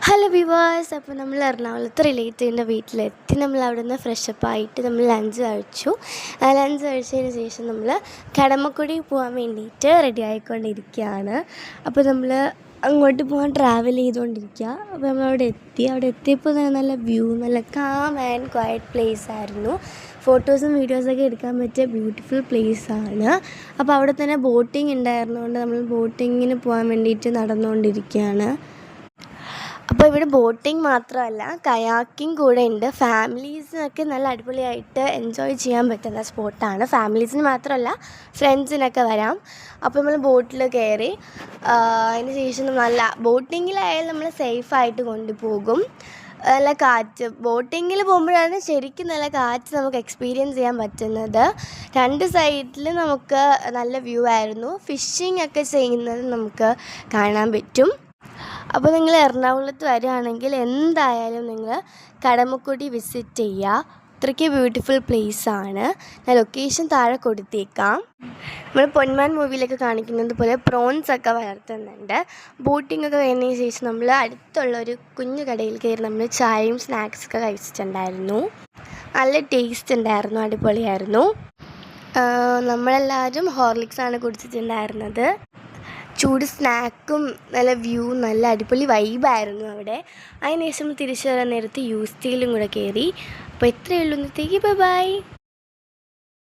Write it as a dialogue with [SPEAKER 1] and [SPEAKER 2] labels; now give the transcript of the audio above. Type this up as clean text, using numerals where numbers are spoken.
[SPEAKER 1] Hello viewers, അപ്പോൾ നമ്മൾ എറണാകുളത്ത് റിലേറ്റീവിൻ്റെ വീട്ടിലെത്തി. നമ്മൾ അവിടെ നിന്ന് ഫ്രഷപ്പ് ആയിട്ട് നമ്മൾ ലഞ്ച് കഴിച്ചു. ലഞ്ച് കഴിച്ചതിന് ശേഷം നമ്മൾ കടമക്കുടി പോകാൻ വേണ്ടിയിട്ട് റെഡി ആയിക്കൊണ്ടിരിക്കുകയാണ്. അപ്പോൾ നമ്മൾ അങ്ങോട്ട് പോകാൻ ട്രാവൽ ചെയ്തുകൊണ്ടിരിക്കുക. അപ്പോൾ നമ്മളവിടെ എത്തിയപ്പോൾ തന്നെ നല്ല വ്യൂ, നല്ല കാം ആൻഡ് ക്വയറ്റ് പ്ലേസ് ആയിരുന്നു. ഫോട്ടോസും വീഡിയോസൊക്കെ എടുക്കാൻ പറ്റിയ ബ്യൂട്ടിഫുൾ പ്ലേസാണ്. അപ്പോൾ അവിടെ തന്നെ ബോട്ടിംഗ് ഉണ്ടായിരുന്നതുകൊണ്ട് നമ്മൾ ബോട്ടിങ്ങിന് പോകാൻ വേണ്ടിയിട്ട് നടന്നുകൊണ്ടിരിക്കുകയാണ്. അപ്പോൾ ഇവിടെ ബോട്ടിംഗ് മാത്രമല്ല, കയാക്കിംഗ് കൂടെ ഉണ്ട്. ഫാമിലീസിനൊക്കെ നല്ല അടിപൊളിയായിട്ട് എൻജോയ് ചെയ്യാൻ പറ്റുന്ന സ്പോട്ടാണ്. ഫാമിലീസിന് മാത്രമല്ല, ഫ്രണ്ട്സിനൊക്കെ വരാം. അപ്പോൾ നമ്മൾ ബോട്ടിൽ കയറി അതിന് ശേഷം നല്ല ബോട്ടിങ്ങിലായാലും നമ്മൾ സേഫായിട്ട് കൊണ്ടുപോകും. നല്ല കാറ്റ്, ബോട്ടിങ്ങിൽ പോകുമ്പോഴാണ് ശരിക്കും നല്ല കാറ്റ് നമുക്ക് എക്സ്പീരിയൻസ് ചെയ്യാൻ പറ്റുന്നത്. രണ്ട് സൈഡിൽ നമുക്ക് നല്ല വ്യൂ ആയിരുന്നു. ഫിഷിംഗ് ഒക്കെ ചെയ്യുന്നത് നമുക്ക് കാണാൻ പറ്റും. അപ്പോൾ നിങ്ങൾ എറണാകുളത്ത് വരികയാണെങ്കിൽ എന്തായാലും നിങ്ങൾ കടമക്കുടി വിസിറ്റ് ചെയ്യുക. അത്രയ്ക്ക് ബ്യൂട്ടിഫുൾ പ്ലേസാണ്. ഞാൻ ലൊക്കേഷൻ താഴെ കൊടുത്തേക്കാം. നമ്മൾ പൊന്മാൻ മൂവിയിലൊക്കെ കാണിക്കുന്നത് പോലെ പ്രോൺസൊക്കെ വളർത്തുന്നുണ്ട്. ബോട്ടിങ്ങൊക്കെ കഴിഞ്ഞതിന് ശേഷം നമ്മൾ അടുത്തുള്ളൊരു കുഞ്ഞു കടയിൽ കയറി നമ്മൾ ചായയും സ്നാക്സൊക്കെ കഴിച്ചിട്ടുണ്ടായിരുന്നു. നല്ല ടേസ്റ്റ് ഉണ്ടായിരുന്നു, അടിപൊളിയായിരുന്നു. നമ്മളെല്ലാവരും ഹോർലിക്സാണ് കുടിച്ചിട്ടുണ്ടായിരുന്നത്. ചൂട് സ്നാക്കും നല്ല വ്യൂ, നല്ല അടിപൊളി വൈബായിരുന്നു അവിടെ. അതിന് ശേഷം തിരിച്ചു വരാൻ നേരത്ത് യൂസ് സ്റ്റീലും കൂടെ കയറി. അപ്പോൾ ഇത്രയേ ഉള്ളൂ ഇന്നത്തേക്ക്. ബൈ.